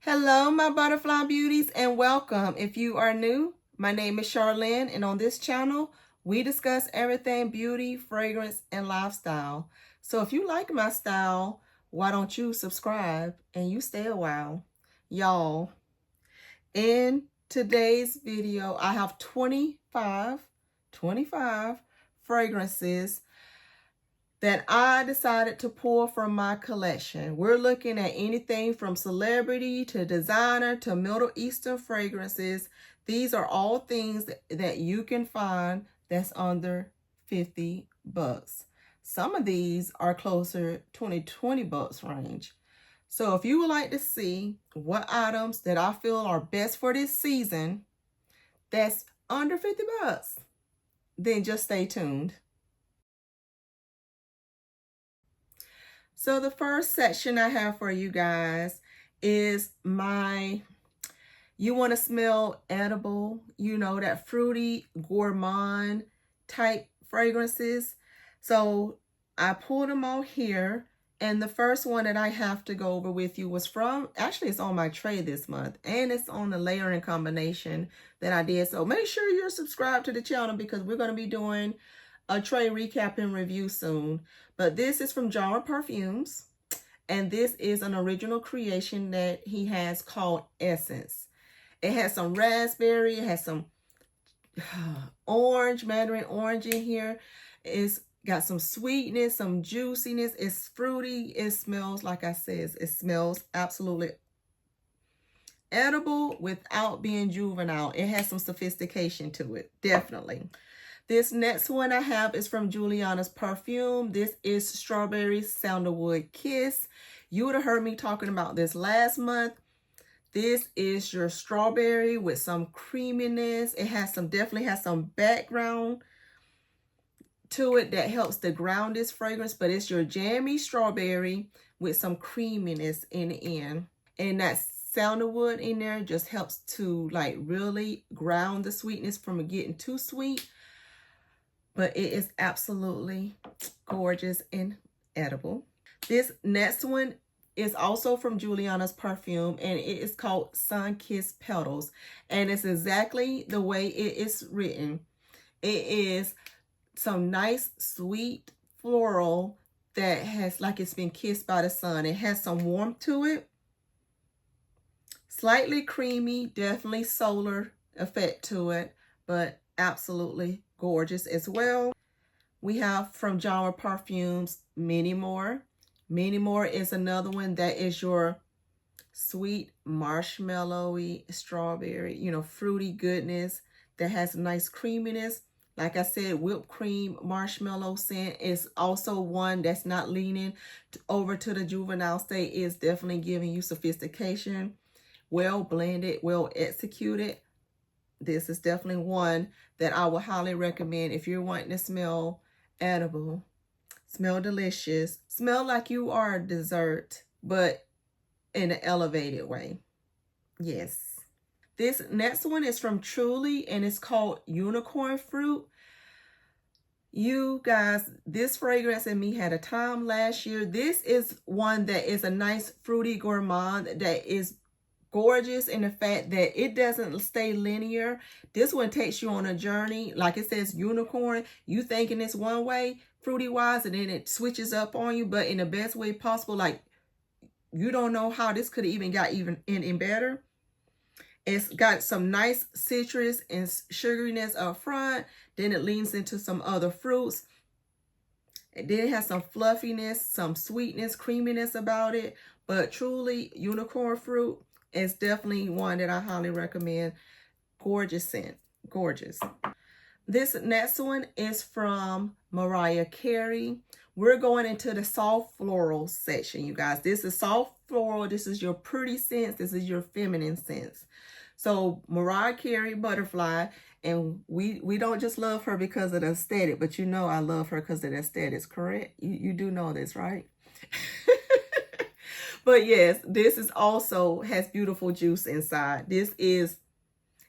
Hello, my butterfly beauties, and welcome. If you are new, my name is Charlen, and on this channel, we discuss everything beauty, fragrance, and lifestyle. So if you like my style, why don't you subscribe and you stay a while? Y'all, in today's video, I have 25 fragrances that I decided to pull from my collection. We're looking at anything from celebrity to designer to Middle Eastern fragrances. These are all things that you can find that's under 50 bucks. Some of these are closer to 20 bucks range. So if you would like to see what items that I feel are best for this season that's under 50 bucks, then just stay tuned. So the first section I have for you guys is you want to smell edible, you know, that fruity gourmand type fragrances. So I pulled them all here. And the first one that I have to go over with you was actually it's on my tray this month. And it's on the layering combination that I did. So make sure you're subscribed to the channel because we're going to be doing a tray recap and review soon. But this is from Perfumes, and this is an original creation that he has called Essence. It has some raspberry, it has some orange, mandarin orange in here. It's got some sweetness, some juiciness. It's fruity. It smells, like I said, it smells absolutely edible without being juvenile. It has some sophistication to it, definitely. This next one I have is from Julianna's Perfume. This is Strawberry Sandalwood Kiss. You would have heard me talking about this last month. This is your strawberry with some creaminess. It has definitely has some background to it that helps to ground this fragrance, but it's your jammy strawberry with some creaminess in the end. And that sandalwood in there just helps to like really ground the sweetness from getting too sweet. But it is absolutely gorgeous and edible. This next one is also from Julianna's Perfume, and it is called Sun-Kissed Petals. And it's exactly the way it is written. It is some nice, sweet floral that has like it's been kissed by the sun. It has some warmth to it. Slightly creamy, definitely solar effect to it, but absolutely gorgeous as well. We have from Perfumes, Many More. Many More is another one that is your sweet, marshmallowy, strawberry, you know, fruity goodness that has nice creaminess. Like I said, whipped cream, marshmallow scent is also one that's not leaning over to the juvenile state. Is definitely giving you sophistication, well blended, well executed. This is definitely one that I would highly recommend if you're wanting to smell edible, smell delicious, smell like you are a dessert, but in an elevated way. Yes. This next one is from Truly, and it's called Unicorn Fruit. You guys, this fragrance and me had a time last year. This is one that is a nice fruity gourmand that is gorgeous in the fact that it doesn't stay linear. This one takes you on a journey. Like it says unicorn, you thinking it's one way fruity wise, and then it switches up on you, but in the best way possible. Like you don't know how this could have even got in better. It's got some nice citrus and sugariness up front. Then it leans into some other fruits. And then it has some fluffiness, some sweetness, creaminess about it. But truly, unicorn fruit is definitely one that I highly recommend. Gorgeous scent. Gorgeous. This next one is from Mariah Carey. We're going into the soft floral section, you guys. This is soft floral. This is your pretty scents. This is your feminine scents. So Mariah Carey, Butterfly. And we don't just love her because of the aesthetic, but you know I love her because of the aesthetics, correct? You do know this, right? But yes, this is also has beautiful juice inside. It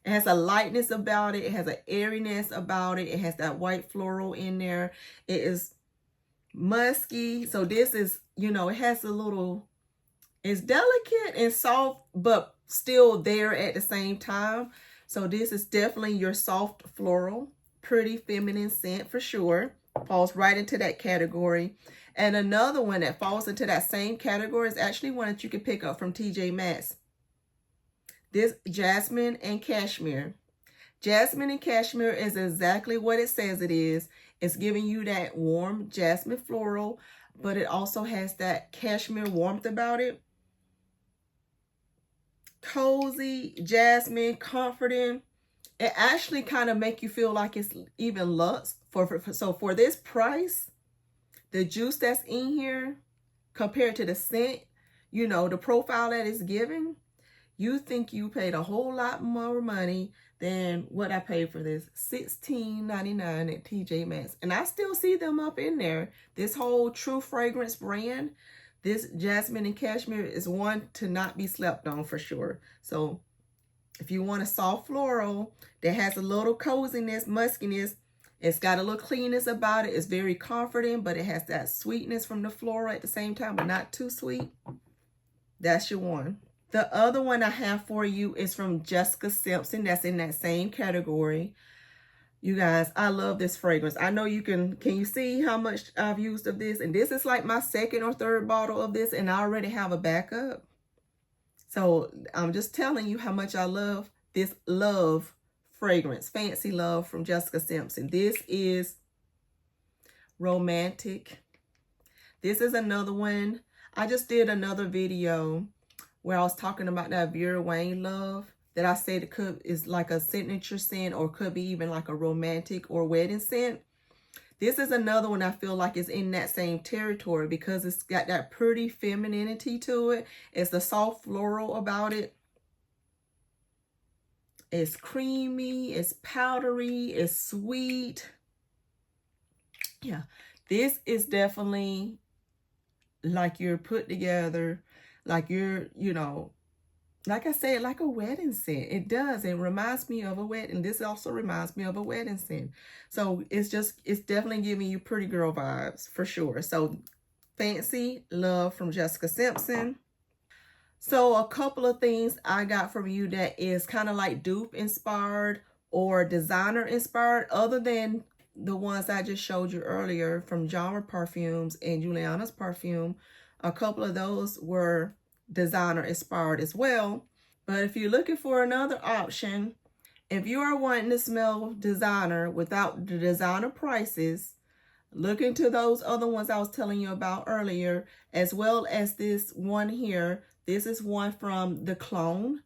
has a lightness about it. It has an airiness about it. It has that white floral in there. It is musky. So this is, you know, it has a little It's delicate and soft, but still there at the same time. So this is definitely your soft floral, pretty feminine scent for sure. Falls right into that category. And another one that falls into that same category is actually one that you can pick up from TJ Maxx. This Jasmine and Cashmere. Jasmine and Cashmere is exactly what it says it is. It's giving you that warm jasmine floral, but it also has that cashmere warmth about it. Cozy, jasmine, comforting. It actually kind of make you feel like it's even luxe. So for this price, the juice that's in here compared to the scent, you know, the profile that it's giving, you think you paid a whole lot more money than what I paid for this. $16.99 at TJ Maxx. And I still see them up in there. This whole True Fragrance brand, this Jasmine and Cashmere is one to not be slept on for sure. So if you want a soft floral that has a little coziness, muskiness, it's got a little cleanness about it. It's very comforting, but it has that sweetness from the floral at the same time, but not too sweet. That's your one. The other one I have for you is from Jessica Simpson. That's in that same category. You guys, I love this fragrance. I know you can you see how much I've used of this? And this is like my second or third bottle of this, and I already have a backup. So I'm just telling you how much I love this Love fragrance. Fancy Love from Jessica Simpson. This is romantic. This is another one. I just did another video where I was talking about that Vera Wang Love that I said it is like a signature scent or could be even like a romantic or wedding scent. This is another one I feel like is in that same territory because it's got that pretty femininity to it. It's the soft floral about it. It's creamy, it's powdery, it's sweet. Yeah, this is definitely like you're put together, like you're, you know, like I said, like a wedding scent. It does. It reminds me of a wedding. This also reminds me of a wedding scent. So it's definitely giving you pretty girl vibes for sure. So Fancy Love from Jessica Simpson. So a couple of things I got from you that is kind of like dupe inspired or designer inspired, other than the ones I just showed you earlier from Genre Perfumes and Julianna's Perfume. A couple of those were designer inspired as well. But if you're looking for another option, if you are wanting to smell designer without the designer prices, look into those other ones I was telling you about earlier, as well as this one here. This is one from The Clone.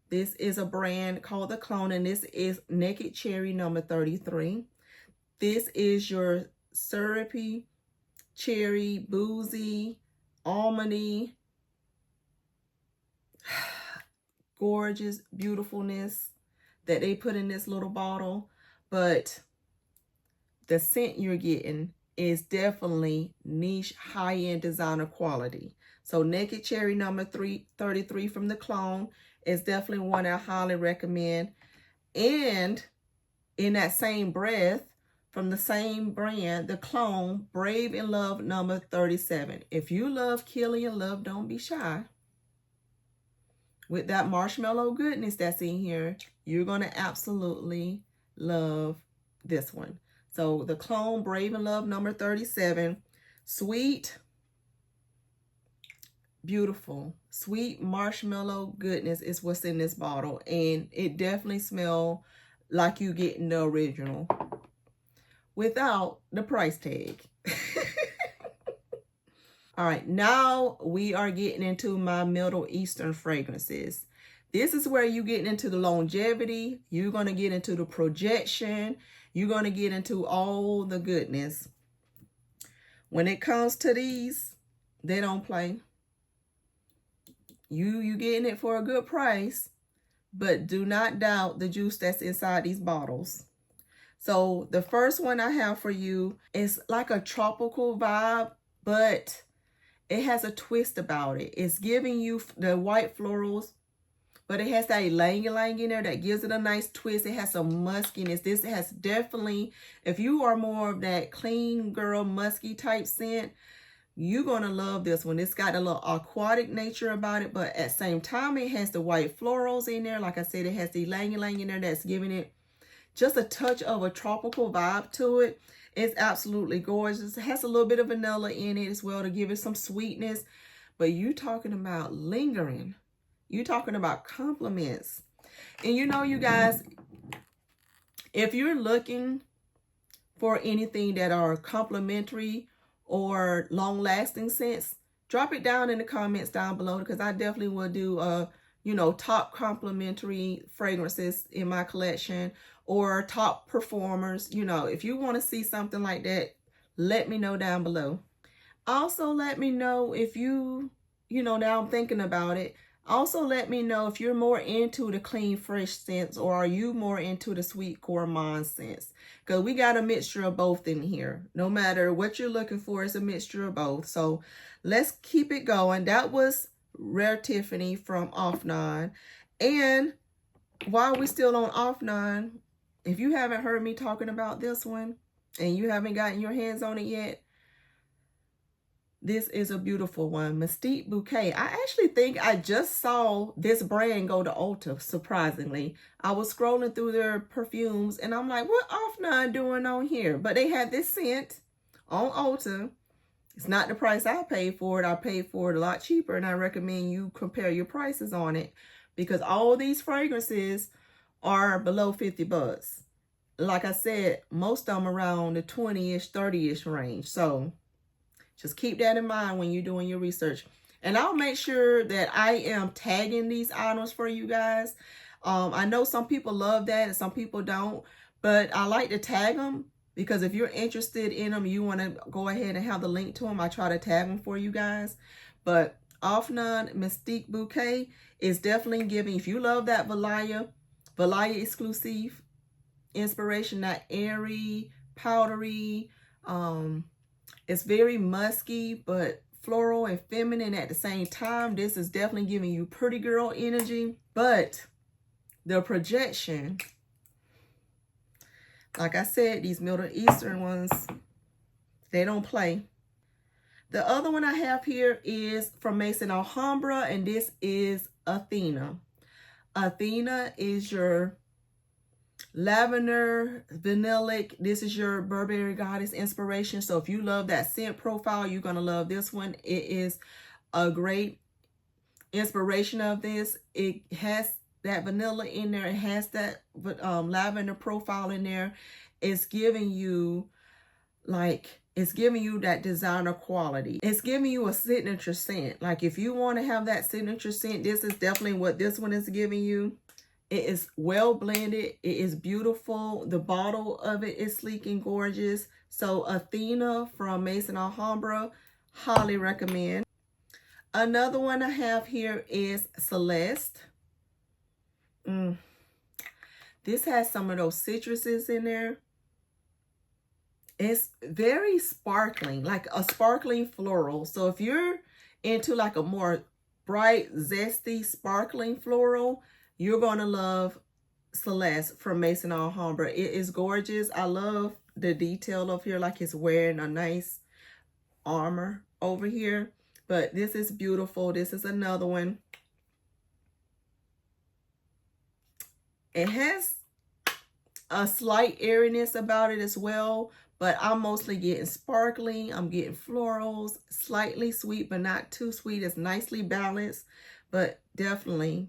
This is a brand called The Clone, and this is Naked Cherry number 33. This is your syrupy, cherry, boozy, almondy, gorgeous beautifulness that they put in this little bottle. But the scent you're getting is definitely niche, high-end designer quality. So Naked Cherry number 33 from The Clone is definitely one I highly recommend. And in that same breath, from the same brand, The Clone, Brave in Love number 37. If you love Killian Love, Don't Be Shy, with that marshmallow goodness that's in here, you're going to absolutely love this one. So The Clone, Brave in Love number 37. Sweet, beautiful, sweet marshmallow goodness is what's in this bottle. And it definitely smells like you getting the original without the price tag. All right, now we are getting into my Middle Eastern fragrances. This is where you get into the longevity. You're going to get into the projection. You're going to get into all the goodness. When it comes to these, they don't play. You getting it for a good price, but do not doubt the juice that's inside these bottles. So the first one I have for you is like a tropical vibe, but it has a twist about it. It's giving you the white florals, but it has that ylang-ylang in there that gives it a nice twist. It has some muskiness. This has definitely, if you are more of that clean girl musky type scent, You're going to love this one. It's got a little aquatic nature about it, but at the same time, it has the white florals in there. Like I said, it has the ylang-ylang in there that's giving it just a touch of a tropical vibe to it. It's absolutely gorgeous. It has a little bit of vanilla in it as well to give it some sweetness. But you talking about lingering. You talking about compliments. And you know, you guys, if you're looking for anything that are complimentary or long-lasting scents, drop it down in the comments down below, because I definitely will do you know, top complimentary fragrances in my collection, or top performers. You know, if you want to see something like that, let me know down below. Also, let me know if you know, now I'm thinking about it. Also, let me know if you're more into the clean, fresh scents, or are you more into the sweet gourmand scents? Because we got a mixture of both in here. No matter what you're looking for, it's a mixture of both. So let's keep it going. That was Rare Tiffany from Afnan. And while we're still on Afnan, if you haven't heard me talking about this one and you haven't gotten your hands on it yet, this is a beautiful one, Mystique Bouquet. I actually think I just saw this brand go to Ulta, surprisingly. I was scrolling through their perfumes and I'm like, what Afnan doing on here? But they had this scent on Ulta. It's not the price I paid for it. I paid for it a lot cheaper, and I recommend you compare your prices on it, because all these fragrances are below 50 bucks. Like I said, most of them around the 20-ish, 30-ish range. So just keep that in mind when you're doing your research. And I'll make sure that I am tagging these items for you guys. I know some people love that and some people don't, but I like to tag them, because if you're interested in them, you want to go ahead and have the link to them. I try to tag them for you guys. But Afnan Mystique Bouquet is definitely giving, if you love that Valaya exclusive inspiration, that airy, powdery, it's very musky, but floral and feminine at the same time. This is definitely giving you pretty girl energy. But the projection, like I said, these Middle Eastern ones, they don't play. The other one I have here is from Maison Alhambra, and this is Athena. Athena is your lavender, vanillic. This is your Burberry Goddess inspiration. So if you love that scent profile, you're going to love this one. It is a great inspiration of this. It has that vanilla in there. It has that lavender profile in there. It's giving you that designer quality. It's giving you a signature scent. Like if you want to have that signature scent, this is definitely what this one is giving you. It is well blended. It is beautiful. The bottle of it is sleek and gorgeous. So Athena from Maison Alhambra, highly recommend. Another one I have here is Celeste. This has some of those citruses in there. It's very sparkling, like a sparkling floral. So if you're into like a more bright, zesty, sparkling floral, you're going to love Celeste from Maison Alhambra. It is gorgeous. I love the detail of here, like it's wearing a nice armor over here. But this is beautiful. This is another one. It has a slight airiness about it as well, but I'm mostly getting sparkling. I'm getting florals, slightly sweet, but not too sweet. It's nicely balanced, but definitely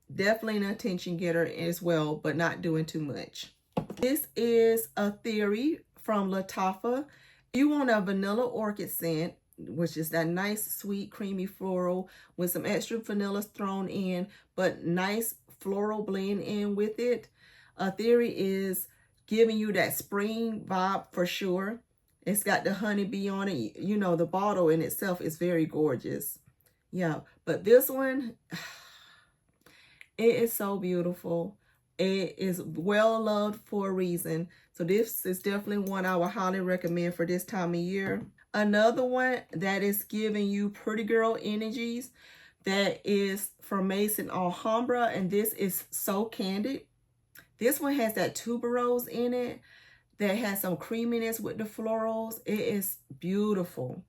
an attention getter as well, but not doing too much. This is a Theory from Lattafa. You want a vanilla orchid scent, which is that nice, sweet, creamy floral with some extra vanilla thrown in, but nice floral blend in with it. A Theory is giving you that spring vibe for sure. It's got the honeybee on it. You know, the bottle in itself is very gorgeous. Yeah, but this one, it is so beautiful. It is well loved for a reason. So this is definitely one I would highly recommend for this time of year. Another one that is giving you pretty girl energies, that is from Maison Alhambra, and this is So Candid. This one has that tuberose in it that has some creaminess with the florals. It is beautiful.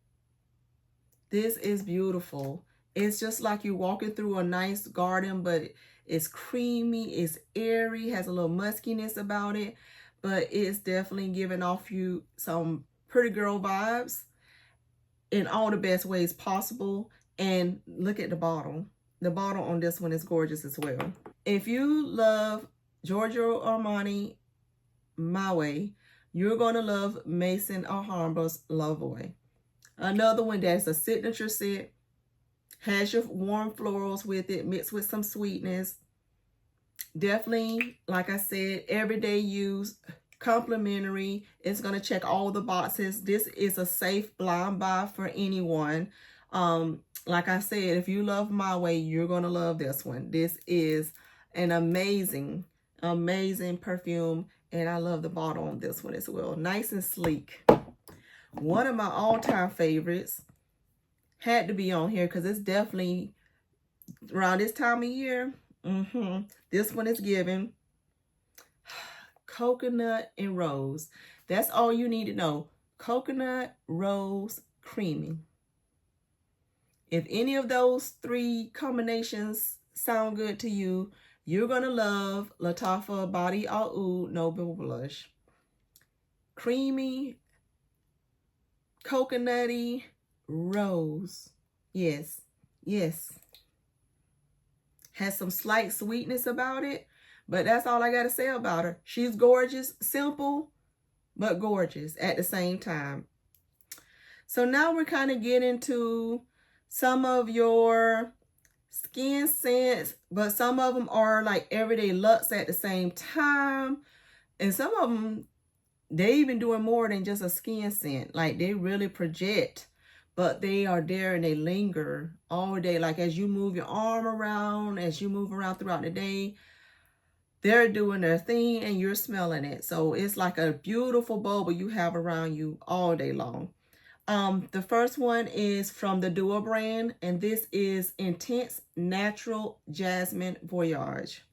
This is beautiful. It's just like you're walking through a nice garden, but it's creamy, it's airy, has a little muskiness about it, but it's definitely giving off you some pretty girl vibes in all the best ways possible. And look at the bottle. The bottle on this one is gorgeous as well. If you love Giorgio Armani My Way, you're going to love Maison Alhambra's Lavoie. Another one that's a signature scent. Has your warm florals with it, mixed with some sweetness. Definitely, like I said, everyday use, complimentary. It's going to check all the boxes. This is a safe blind buy for anyone. Like I said, if you love My Way, you're going to love this one. This is an amazing, amazing perfume. And I love the bottle on this one as well. Nice and sleek. One of my all-time favorites. Had to be on here because it's definitely around this time of year. This one is given coconut and rose. That's all you need to know. Coconut, rose, creamy. If any of those three combinations sound good to you, you're going to love Lattafa Body Oud Noble Blush. Creamy, coconutty, rose. Yes, yes. Has some slight sweetness about it, but that's all I got to say about her. She's gorgeous, simple, but gorgeous at the same time. So now we're kind of getting to some of your skin scents, but some of them are like everyday Luxe at the same time. And some of them, they even doing more than just a skin scent. Like they really project, but they are there and they linger all day. Like as you move your arm around, as you move around throughout the day, they're doing their thing and you're smelling it. So it's like a beautiful bubble you have around you all day long. The first one is from the Dupe brand, and this is Intense Natural Jasmine Voyage.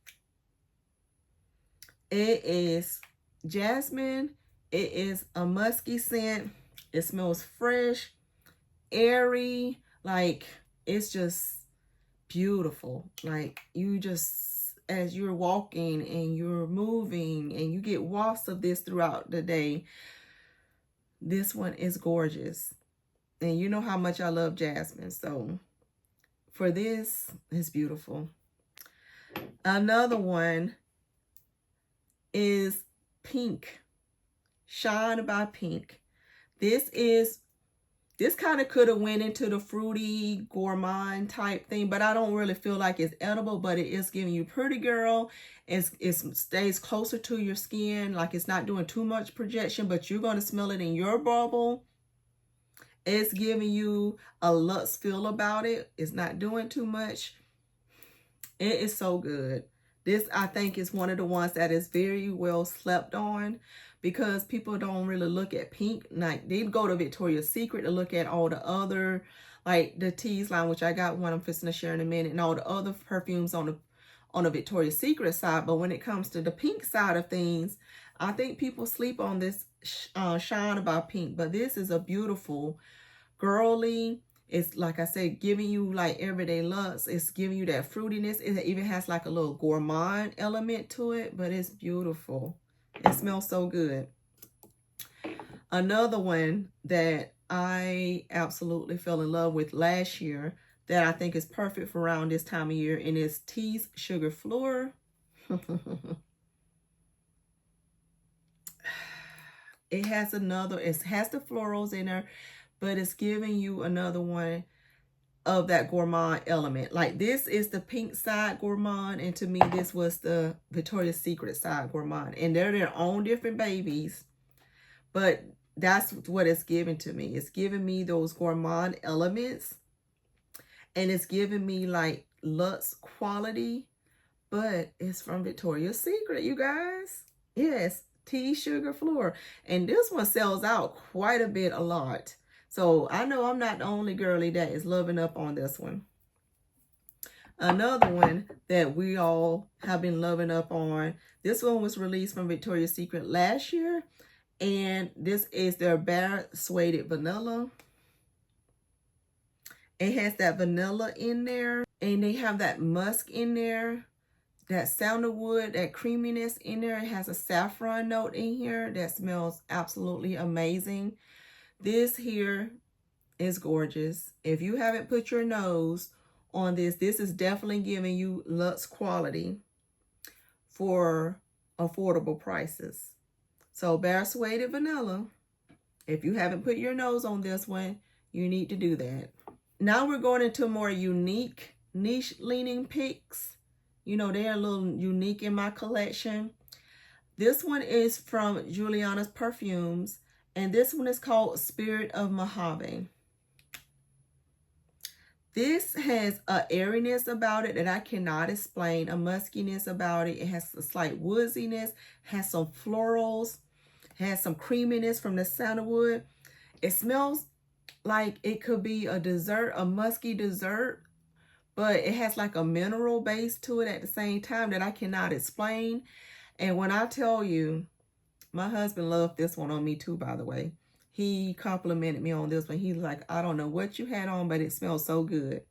It is jasmine. It is a musky scent. It smells fresh, airy, like it's just beautiful. Like you just, as you're walking and you're moving and you get wafts of this throughout the day, this one is gorgeous. And you know how much I love jasmine, so for this, it's beautiful. Another one is Pink, Shine by Pink. This kind of could have went into the fruity gourmand type thing, but I don't really feel like it's edible, but it is giving you pretty girl. It stays closer to your skin, like it's not doing too much projection, but you're going to smell it in your bubble. It's giving you a luxe feel about it. It's not doing too much. It is so good. This, I think, is one of the ones that is very well slept on, because people don't really look at Pink. Like they go to Victoria's Secret to look at all the other, like the Tease line, which I got one I'm fixing to share in a minute, and all the other perfumes on the Victoria's Secret side. But when it comes to the Pink side of things, I think people sleep on this Shine by Pink. But this is a beautiful, girly. It's like I said, giving you like everyday Luxe. It's giving you that fruitiness. It even has like a little gourmand element to it, but it's beautiful. It smells so good. Another one that I absolutely fell in love with last year that I think is perfect for around this time of year, and it's Tease Sugar Floor. It has the florals in there, but it's giving you another one of that gourmand element. Like this is the Pink side gourmand, and to me this was the Victoria's Secret side gourmand, and they're their own different babies, but that's what it's giving to me. It's giving me those gourmand elements, and it's giving me like Luxe quality, but it's from Victoria's Secret, you guys. Yes, Tease Sugar Floor, and this one sells out quite a bit, a lot. So I know I'm not the only girly that is loving up on this one. Another one that we all have been loving up on. This one was released from Victoria's Secret last year. And this is their Bare Suede Vanilla. It has that vanilla in there, and they have that musk in there, that sandalwood, that creaminess in there. It has a saffron note in here that smells absolutely amazing. This here is gorgeous. If you haven't put your nose on this, this is definitely giving you luxe quality for affordable prices. So bare suede vanilla. If you haven't put your nose on this one, you need to do that. Now we're going into more unique, niche leaning picks. You know, they're a little unique in my collection. This one is from Julianna's Perfumes, and this one is called Spirit of Mojave. This has a airiness about it that I cannot explain, a muskiness about it. It has a slight woodiness, has some florals, has some creaminess from the sandalwood. It smells like it could be a dessert, a musky dessert, but it has like a mineral base to it at the same time that I cannot explain. And when I tell you, my husband loved this one on me too, by the way. He complimented me on this one. He's like, I don't know what you had on, but it smells so good.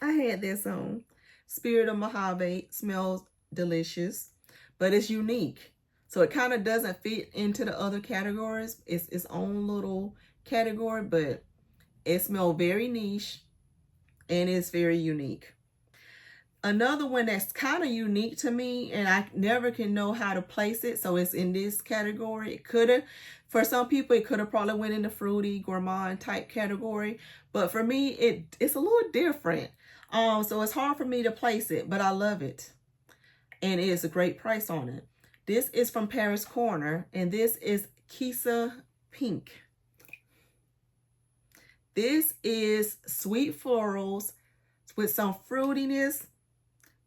I had this on. Spirit of Mojave. Smells delicious, but it's unique. So it kind of doesn't fit into the other categories. It's its own little category, but it smells very niche and it's very unique. Another one that's kind of unique to me, and I never can know how to place it, so it's in this category. It could have, for some people, it could have probably went in the fruity, gourmand type category, but for me, it's a little different. So it's hard for me to place it, but I love it, and it is a great price on it. This is from Paris Corner, and this is Kisa Pink. This is sweet florals with some fruitiness,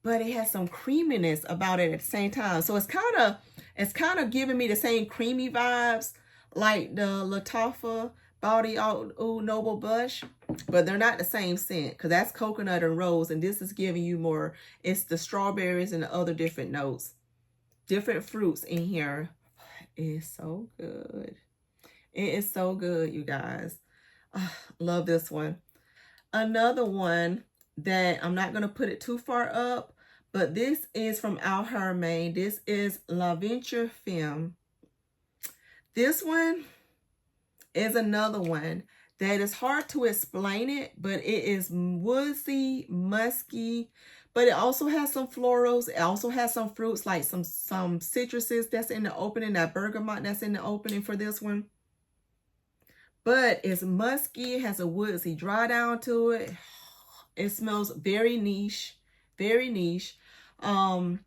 but it has some creaminess about it at the same time. So it's kind of giving me the same creamy vibes like the Lattafa Body Oud Noble Blush, but they're not the same scent because that's coconut and rose, and this is giving you more, it's the strawberries and the other different notes, different fruits in here. It is so good. It is so good, you guys. Love this one. Another one that I'm not going to put it too far up, but this is from Al Hermain. This is La Venture Femme. This one is another one that is hard to explain it, but it is woodsy, musky, but it also has some florals. It also has some fruits like some citruses that's in the opening, that bergamot that's in the opening for this one. But it's musky, it has a woodsy dry down to it. It smells very niche, very niche. And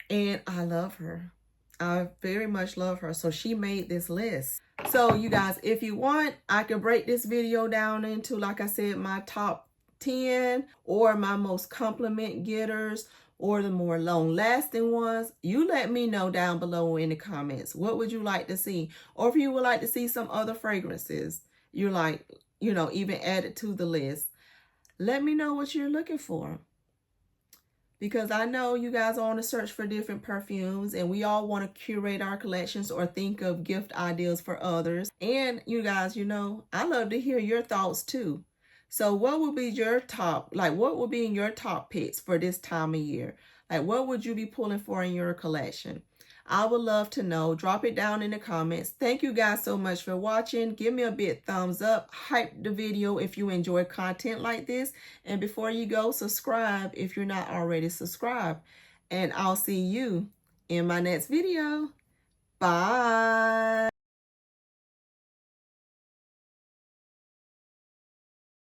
I love her. I very much love her. So she made this list. So you guys, if you want, I can break this video down into, like I said, my top 10 or my most compliment getters or the more long-lasting ones. You let me know down below in the comments. What would you like to see? Or if you would like to see some other fragrances you like, you know, even added to the list. Let me know what you're looking for. Because I know you guys are on a search for different perfumes, and we all want to curate our collections or think of gift ideas for others. And you guys, you know, I love to hear your thoughts too. So what would be your top, like what would be in your top picks for this time of year? Like what would you be pulling for in your collection? I would love to know. Drop it down in the comments. Thank you guys so much for watching. Give me a big thumbs up. Hype the video if you enjoy content like this. And before you go, subscribe if you're not already subscribed. And I'll see you in my next video. Bye.